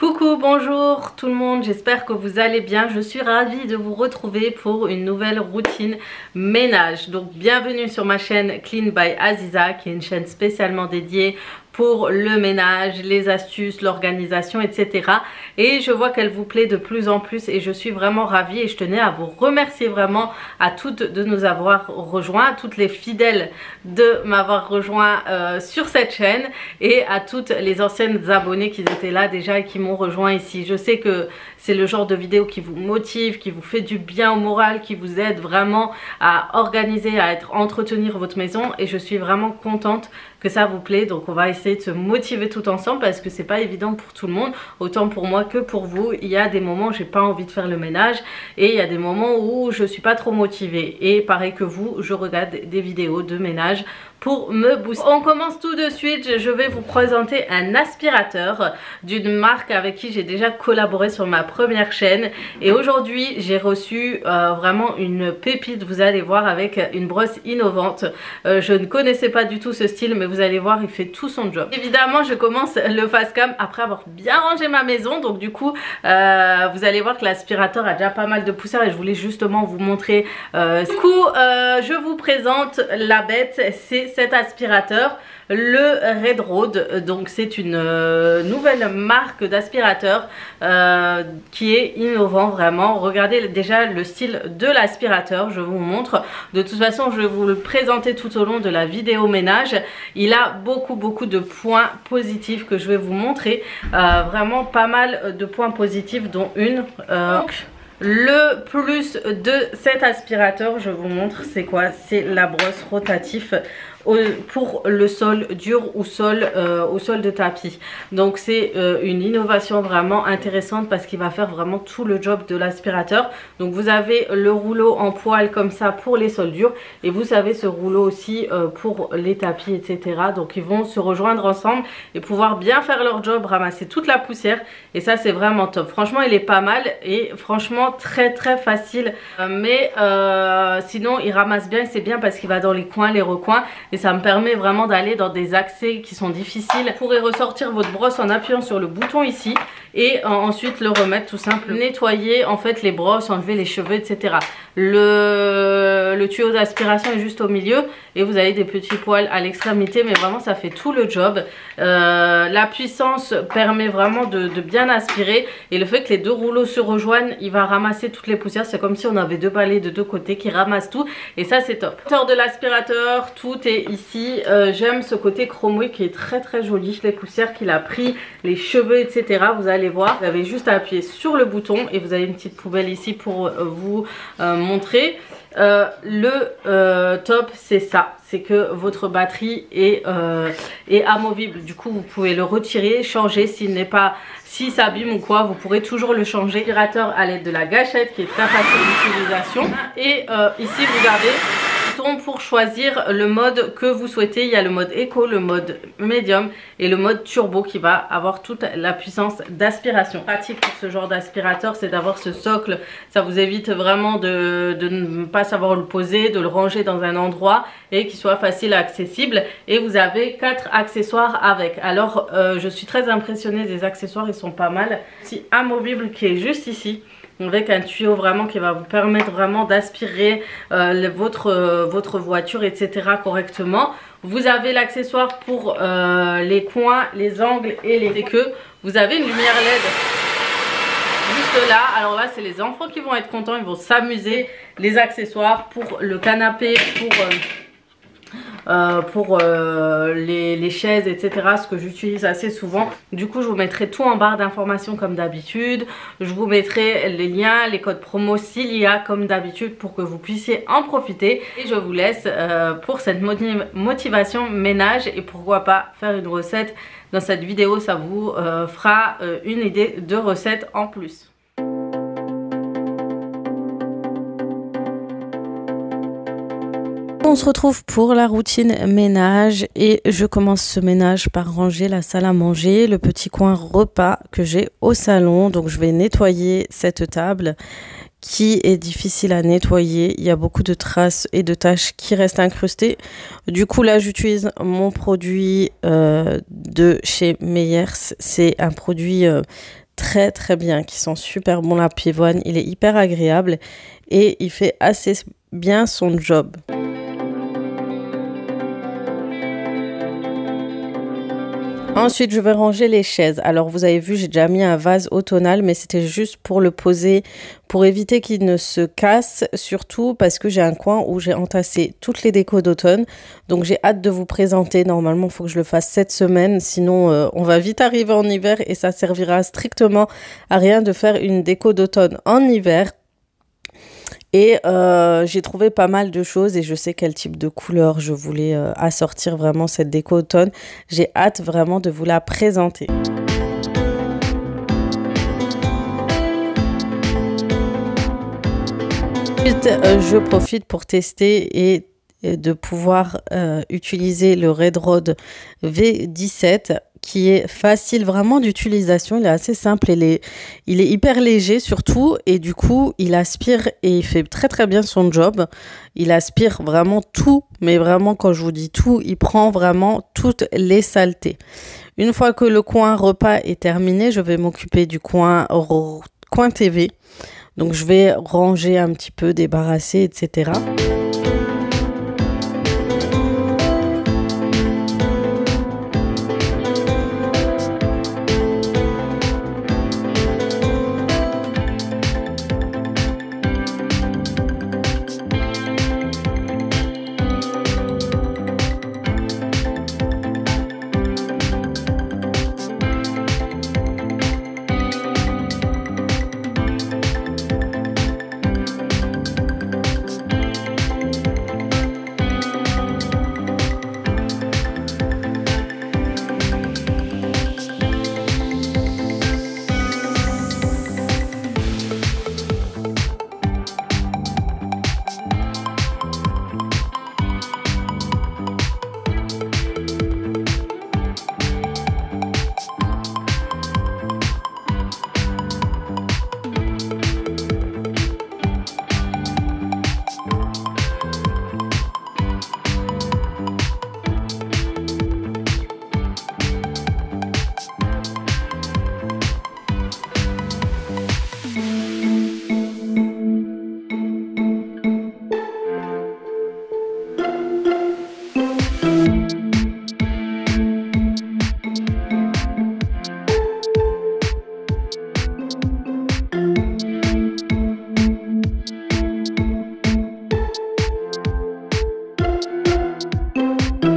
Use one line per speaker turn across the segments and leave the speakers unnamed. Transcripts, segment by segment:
Coucou, bonjour tout le monde, j'espère que vous allez bien. Je suis ravie de vous retrouver pour une nouvelle routine ménage. Donc bienvenue sur ma chaîne Clean by Aziza, qui est une chaîne spécialement dédiée pour le ménage, les astuces, l'organisation, etc. Et je vois qu'elle vous plaît de plus en plus et je suis vraiment ravie et je tenais à vous remercier vraiment à toutes de nous avoir rejoints, à toutes les fidèles de m'avoir rejoint sur cette chaîne et à toutes les anciennes abonnées qui étaient là déjà et qui m'ont rejoint ici. Je sais que c'est le genre de vidéo qui vous motive, qui vous fait du bien au moral, qui vous aide vraiment à organiser, à entretenir votre maison et je suis vraiment contente que ça vous plaît. Donc on va essayer de se motiver tout ensemble parce que c'est pas évident pour tout le monde, autant pour moi que pour vous. Il y a des moments où j'ai pas envie de faire le ménage et il y a des moments où je suis pas trop motivée et pareil que vous, je regarde des vidéos de ménage pour me booster. On commence tout de suite, je vais vous présenter un aspirateur d'une marque avec qui j'ai déjà collaboré sur ma première chaîne et aujourd'hui j'ai reçu vraiment une pépite, vous allez voir, avec une brosse innovante. Je ne connaissais pas du tout ce style mais vous allez voir, il fait tout son job. Évidemment je commence le face cam après avoir bien rangé ma maison, donc du coup vous allez voir que l'aspirateur a déjà pas mal de poussière et je voulais justement vous montrer du coup je vous présente la bête, c'est cet aspirateur, le Red Road. Donc c'est une nouvelle marque d'aspirateur qui est innovant vraiment. Regardez déjà le style de l'aspirateur, je vous montre. De toute façon je vais vous le présenter tout au long de la vidéo ménage. Il a beaucoup de points positifs que je vais vous montrer, vraiment pas mal de points positifs dont une le plus de cet aspirateur, je vous montre, c'est quoi? C'est la brosse rotative pour le sol dur ou au sol de tapis. Donc c'est une innovation vraiment intéressante parce qu'il va faire vraiment tout le job de l'aspirateur. Donc vous avez le rouleau en poil comme ça pour les sols durs et vous avez ce rouleau aussi pour les tapis, etc. Donc ils vont se rejoindre ensemble et pouvoir bien faire leur job, ramasser toute la poussière et ça c'est vraiment top. Franchement il est pas mal et franchement très facile, mais sinon il ramasse bien et c'est bien parce qu'il va dans les coins, les recoins. Et ça me permet vraiment d'aller dans des accès qui sont difficiles. Vous pourrez ressortir votre brosse en appuyant sur le bouton ici et ensuite le remettre tout simple. Nettoyer en fait les brosses, enlever les cheveux, etc. Le tuyau d'aspiration est juste au milieu et vous avez des petits poils à l'extrémité, mais vraiment ça fait tout le job. La puissance permet vraiment de bien aspirer et le fait que les deux rouleaux se rejoignent, il va ramasser toutes les poussières. C'est comme si on avait deux balais de deux côtés qui ramassent tout et ça c'est top. Le moteur de l'aspirateur, tout est ici. J'aime ce côté chromé qui est très joli. Les poussières qu'il a pris, les cheveux, etc. Vous allez voir, vous avez juste à appuyer sur le bouton et vous avez une petite poubelle ici pour vous montrer. Le top c'est ça, c'est que votre batterie est amovible. Du coup vous pouvez le retirer, changer si ça abîme ou quoi, vous pourrez toujours le changer. L'aspirateur à l'aide de la gâchette qui est très facile d'utilisation et ici vous avez pour choisir le mode que vous souhaitez. Il y a le mode éco, le mode médium et le mode turbo qui va avoir toute la puissance d'aspiration. Pratique pour ce genre d'aspirateur, c'est d'avoir ce socle. Ça vous évite vraiment de ne pas savoir le poser, de le ranger dans un endroit et qu'il soit facile accessible. Et vous avez 4 accessoires avec. Alors je suis très impressionnée des accessoires, ils sont pas mal. Si amovible qui est juste ici, avec un tuyau vraiment qui va vous permettre vraiment d'aspirer votre voiture, etc. correctement. Vous avez l'accessoire pour les coins, les angles et les queues. Vous avez une lumière LED juste là. Alors là c'est les enfants qui vont être contents, ils vont s'amuser. Les accessoires pour le canapé, pour les chaises, etc. ce que j'utilise assez souvent. Du coup je vous mettrai tout en barre d'informations comme d'habitude. Je vous mettrai les liens, les codes promo s'il y a comme d'habitude pour que vous puissiez en profiter. Et je vous laisse pour cette motivation ménage et pourquoi pas faire une recette dans cette vidéo. Ça vous fera une idée de recette en plus. On se retrouve pour la routine ménage et je commence ce ménage par ranger la salle à manger, le petit coin repas que j'ai au salon. Donc je vais nettoyer cette table qui est difficile à nettoyer. Il y a beaucoup de traces et de taches qui restent incrustées. Du coup, là, j'utilise mon produit de chez Meyers. C'est un produit très très bien, qui sent super bon la pivoine. Il est hyper agréable et il fait assez bien son job. Ensuite, je vais ranger les chaises. Alors, vous avez vu, j'ai déjà mis un vase automnal, mais c'était juste pour le poser, pour éviter qu'il ne se casse, surtout parce que j'ai un coin où j'ai entassé toutes les décos d'automne. Donc, j'ai hâte de vous présenter. Normalement, il faut que je le fasse cette semaine, sinon on va vite arriver en hiver et ça servira strictement à rien de faire une déco d'automne en hiver. Et j'ai trouvé pas mal de choses et je sais quel type de couleur je voulais assortir vraiment cette déco automne. J'ai hâte vraiment de vous la présenter. Ensuite, je profite pour tester et de pouvoir utiliser le Redroad V17 qui est facile vraiment d'utilisation. Il est assez simple, il est hyper léger surtout et du coup il aspire et il fait très très bien son job. Il aspire vraiment tout, mais vraiment quand je vous dis tout, il prend vraiment toutes les saletés. Une fois que le coin repas est terminé, je vais m'occuper du coin TV. Donc je vais ranger un petit peu, débarrasser, etc.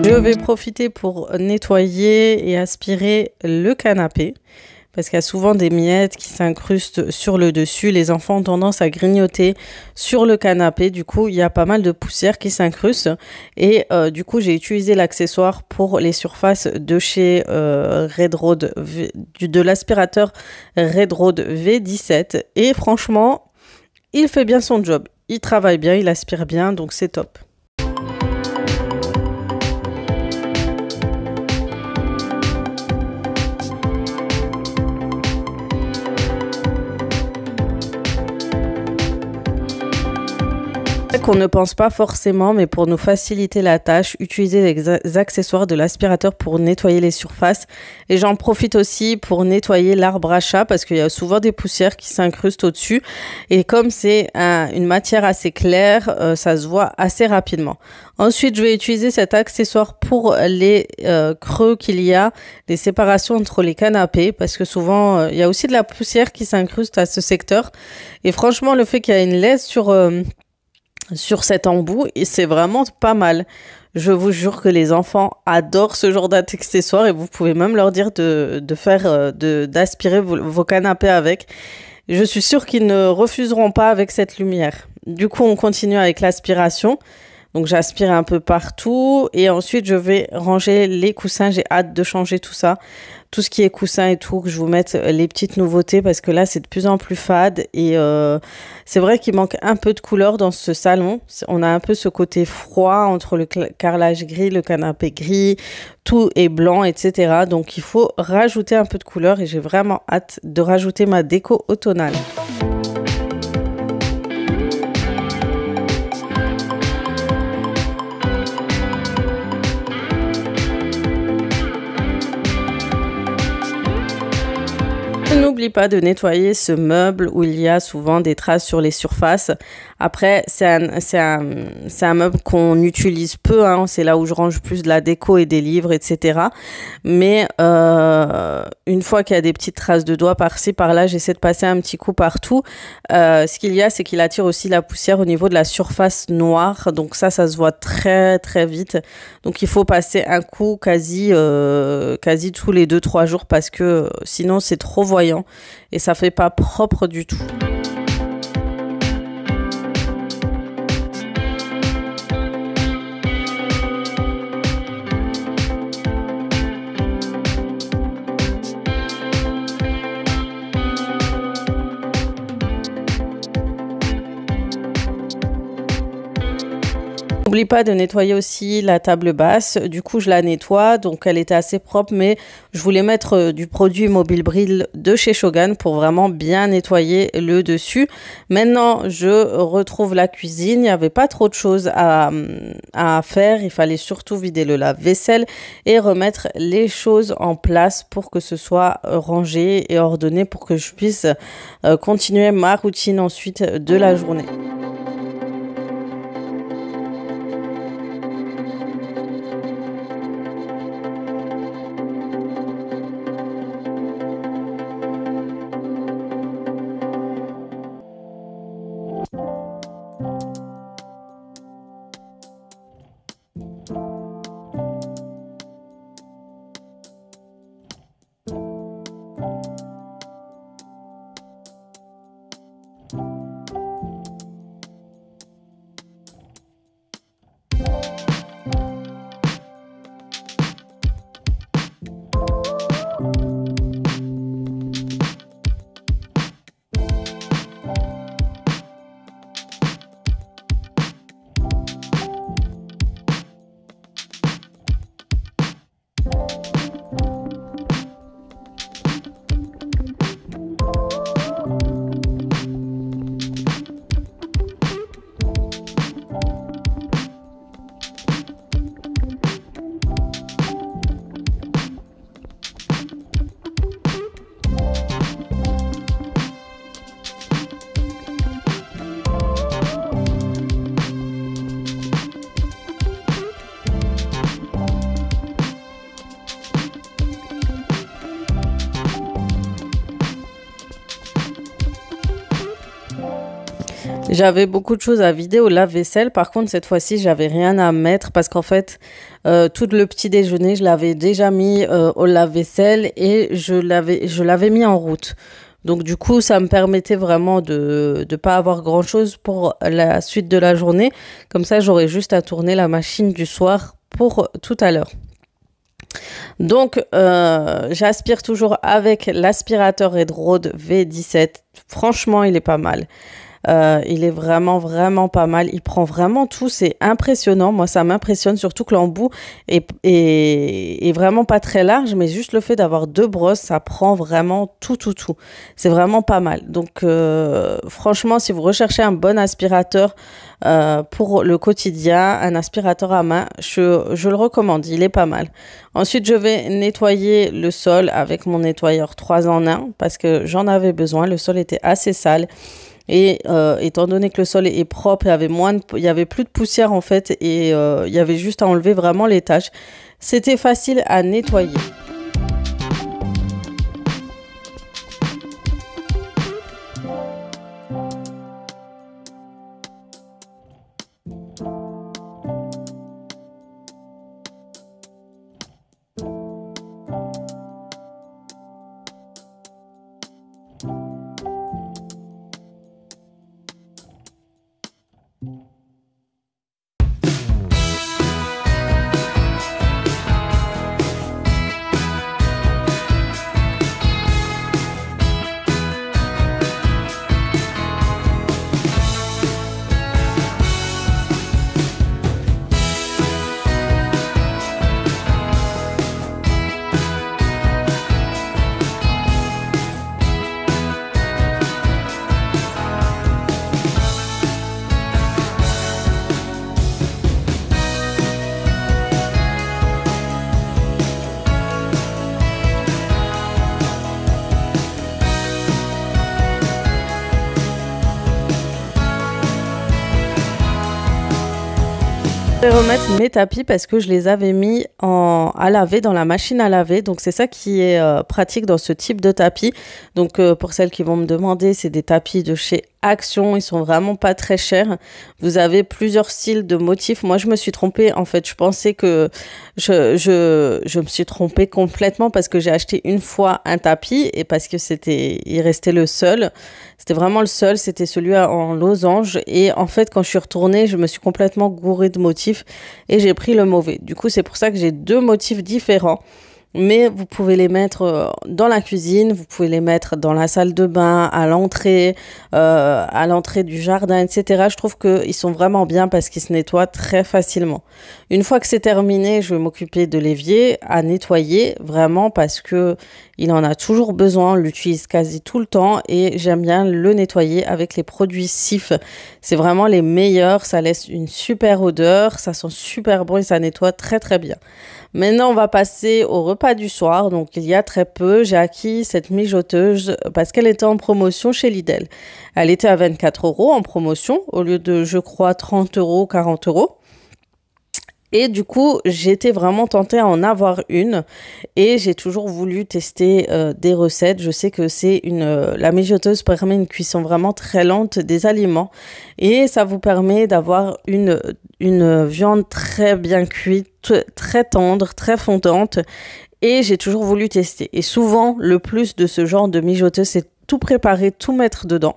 Je vais profiter pour nettoyer et aspirer le canapé parce qu'il y a souvent des miettes qui s'incrustent sur le dessus. Les enfants ont tendance à grignoter sur le canapé. Du coup, il y a pas mal de poussière qui s'incruste. Et du coup, j'ai utilisé l'accessoire pour les surfaces de chez Redroad, de l'aspirateur Redroad V17. Et franchement, il fait bien son job. Il travaille bien, il aspire bien, donc c'est top. Qu'on ne pense pas forcément, mais pour nous faciliter la tâche, utiliser les accessoires de l'aspirateur pour nettoyer les surfaces. Et j'en profite aussi pour nettoyer l'arbre à chat parce qu'il y a souvent des poussières qui s'incrustent au-dessus. Et comme c'est une matière assez claire, ça se voit assez rapidement. Ensuite, je vais utiliser cet accessoire pour les creux qu'il y a, les séparations entre les canapés, parce que souvent, il y a aussi de la poussière qui s'incruste à ce secteur. Et franchement, le fait qu'il y a une laisse sur cet embout, et c'est vraiment pas mal. Je vous jure que les enfants adorent ce genre d'accessoires et vous pouvez même leur dire d'aspirer vos canapés avec. Je suis sûre qu'ils ne refuseront pas avec cette lumière. Du coup, on continue avec l'aspiration. Donc, j'aspire un peu partout et ensuite, je vais ranger les coussins. J'ai hâte de changer tout ça. Tout ce qui est coussin et tout, que je vous mette les petites nouveautés parce que là, c'est de plus en plus fade. Et c'est vrai qu'il manque un peu de couleur dans ce salon. On a un peu ce côté froid entre le carrelage gris, le canapé gris, tout est blanc, etc. Donc, il faut rajouter un peu de couleur et j'ai vraiment hâte de rajouter ma déco automnale. n'oublie pas de nettoyer ce meuble où il y a souvent des traces sur les surfaces. Après, c'est un meuble qu'on utilise peu, hein. C'est là où je range plus de la déco et des livres, etc. Mais une fois qu'il y a des petites traces de doigts par-ci, par-là, j'essaie de passer un petit coup partout. Ce qu'il y a, c'est qu'il attire aussi la poussière au niveau de la surface noire. Donc ça se voit très, très vite. Donc il faut passer un coup quasi tous les 2-3 jours parce que sinon c'est trop voyant et ça fait pas propre du tout. N'oublie pas de nettoyer aussi la table basse. Du coup, je la nettoie. Donc, elle était assez propre, mais je voulais mettre du produit Mobile Brill de chez Shogun pour vraiment bien nettoyer le dessus. Maintenant, je retrouve la cuisine. Il n'y avait pas trop de choses à faire. Il fallait surtout vider le lave-vaisselle et remettre les choses en place pour que ce soit rangé et ordonné pour que je puisse continuer ma routine ensuite de la journée. J'avais beaucoup de choses à vider au lave-vaisselle. Par contre, cette fois-ci, j'avais rien à mettre parce qu'en fait, tout le petit déjeuner, je l'avais déjà mis au lave-vaisselle et je l'avais mis en route. Donc du coup, ça me permettait vraiment de pas avoir grand-chose pour la suite de la journée. Comme ça, j'aurais juste à tourner la machine du soir pour tout à l'heure. Donc, j'aspire toujours avec l'aspirateur Red Road V17. Franchement, il est pas mal. Il est vraiment, vraiment pas mal. Il prend vraiment tout. C'est impressionnant. Moi, ça m'impressionne, surtout que l'embout est vraiment pas très large, mais juste le fait d'avoir deux brosses, ça prend vraiment tout. C'est vraiment pas mal. Donc, franchement, si vous recherchez un bon aspirateur pour le quotidien, un aspirateur à main, je le recommande. Il est pas mal. Ensuite, je vais nettoyer le sol avec mon nettoyeur 3 en 1 parce que j'en avais besoin. Le sol était assez sale. Et étant donné que le sol est propre, il y avait plus de poussière en fait et il y avait juste à enlever vraiment les taches. C'était facile à nettoyer. Je vais remettre mes tapis parce que je les avais mis à laver dans la machine à laver. Donc c'est ça qui est pratique dans ce type de tapis. Donc pour celles qui vont me demander, c'est des tapis de chez Action. Ils sont vraiment pas très chers. Vous avez plusieurs styles de motifs. Moi je me suis trompée en fait. Je pensais que je me suis trompée complètement parce que j'ai acheté une fois un tapis et parce que il restait le seul. C'était vraiment le seul. C'était celui en losange. Et en fait quand je suis retournée, je me suis complètement gourée de motifs et j'ai pris le mauvais. Du coup, c'est pour ça que j'ai deux motifs différents. Mais vous pouvez les mettre dans la cuisine, vous pouvez les mettre dans la salle de bain, à l'entrée du jardin, etc. Je trouve qu'ils sont vraiment bien parce qu'ils se nettoient très facilement. Une fois que c'est terminé, je vais m'occuper de l'évier à nettoyer vraiment parce que il en a toujours besoin, on l'utilise quasi tout le temps et j'aime bien le nettoyer avec les produits Cif. C'est vraiment les meilleurs, ça laisse une super odeur, ça sent super bon et ça nettoie très très bien. Maintenant, on va passer au repas du soir. Donc, il y a très peu, j'ai acquis cette mijoteuse parce qu'elle était en promotion chez Lidl. Elle était à 24 € en promotion au lieu de, je crois, 30 €, 40 €. Et du coup, j'étais vraiment tentée à en avoir une et j'ai toujours voulu tester des recettes. Je sais que la mijoteuse permet une cuisson vraiment très lente des aliments et ça vous permet d'avoir une viande très bien cuite, très tendre, très fondante et j'ai toujours voulu tester. Et souvent, le plus de ce genre de mijoteuse, c'est tout préparer, tout mettre dedans.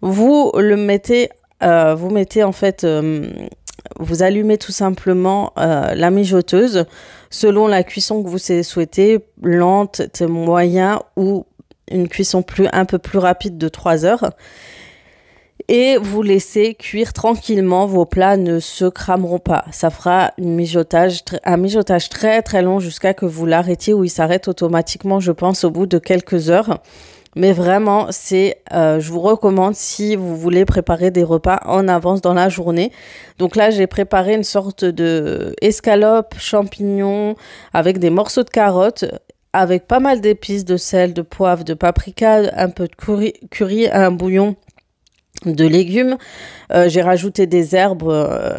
Vous mettez en fait... vous allumez tout simplement la mijoteuse selon la cuisson que vous souhaitez, lente, moyen ou une cuisson un peu plus rapide de 3 heures. Et vous laissez cuire tranquillement, vos plats ne se crameront pas. Ça fera un mijotage très très long jusqu'à que vous l'arrêtiez ou il s'arrête automatiquement, je pense, au bout de quelques heures. Mais vraiment, je vous recommande si vous voulez préparer des repas en avance dans la journée. Donc là, j'ai préparé une sorte de escalope, champignons avec des morceaux de carottes, avec pas mal d'épices, de sel, de poivre, de paprika, un peu de curry, un bouillon de légumes. J'ai rajouté des herbes,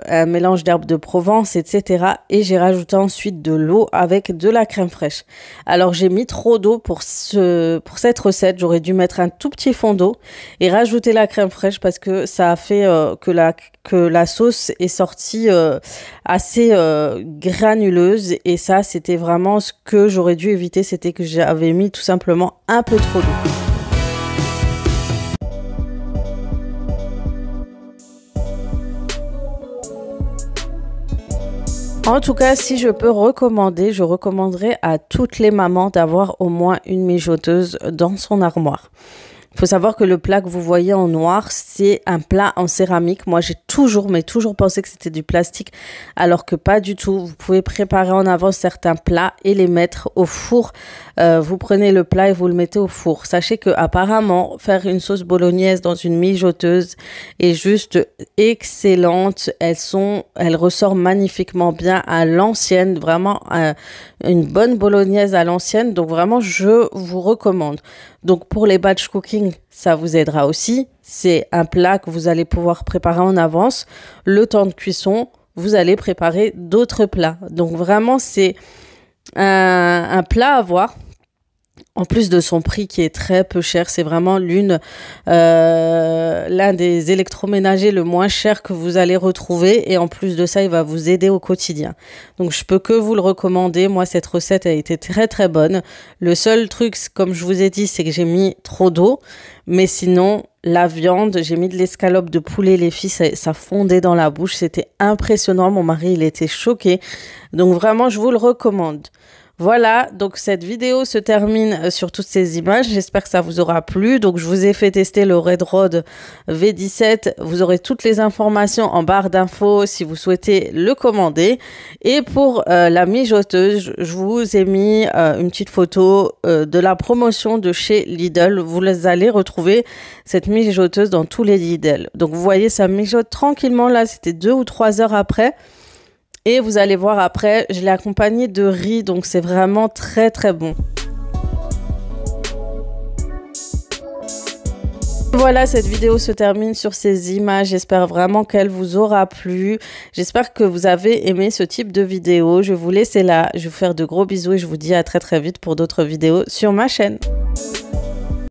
un mélange d'herbes de Provence, etc. Et j'ai rajouté ensuite de l'eau avec de la crème fraîche. Alors j'ai mis trop d'eau pour cette recette. J'aurais dû mettre un tout petit fond d'eau et rajouter la crème fraîche parce que ça a fait que la sauce est sortie assez granuleuse. Et ça, c'était vraiment ce que j'aurais dû éviter. C'était que j'avais mis tout simplement un peu trop d'eau. En tout cas, si je peux recommander, je recommanderais à toutes les mamans d'avoir au moins une mijoteuse dans son armoire. Il faut savoir que le plat que vous voyez en noir, c'est un plat en céramique. Moi, j'ai toujours pensé que c'était du plastique, alors que pas du tout. Vous pouvez préparer en avance certains plats et les mettre au four. Vous prenez le plat et vous le mettez au four. Sachez que apparemment, faire une sauce bolognaise dans une mijoteuse est juste excellente. Elle ressort magnifiquement bien à l'ancienne, vraiment une bonne bolognaise à l'ancienne. Donc vraiment, je vous recommande. Donc pour les batch cooking, ça vous aidera aussi. C'est un plat que vous allez pouvoir préparer en avance. Le temps de cuisson, vous allez préparer d'autres plats. Donc vraiment, c'est un plat à voir. En plus de son prix qui est très peu cher, c'est vraiment l'un des électroménagers le moins cher que vous allez retrouver. Et en plus de ça, il va vous aider au quotidien. Donc, je peux que vous le recommander. Moi, cette recette a été très, très bonne. Le seul truc, comme je vous ai dit, c'est que j'ai mis trop d'eau. Mais sinon, la viande, j'ai mis de l'escalope de poulet. Les filles, ça fondait dans la bouche. C'était impressionnant. Mon mari, il était choqué. Donc, vraiment, je vous le recommande. Voilà, donc cette vidéo se termine sur toutes ces images. J'espère que ça vous aura plu. Donc, je vous ai fait tester le Red Rod V17. Vous aurez toutes les informations en barre d'infos si vous souhaitez le commander. Et pour la mijoteuse, je vous ai mis une petite photo de la promotion de chez Lidl. Vous allez retrouver cette mijoteuse dans tous les Lidl. Donc, vous voyez, ça mijote tranquillement. Là, c'était 2 ou 3 heures après. Et vous allez voir après, je l'ai accompagné de riz, donc c'est vraiment très très bon. Voilà, cette vidéo se termine sur ces images. J'espère vraiment qu'elle vous aura plu. J'espère que vous avez aimé ce type de vidéo. Je vais vous laisser là. Je vais vous faire de gros bisous et je vous dis à très très vite pour d'autres vidéos sur ma chaîne.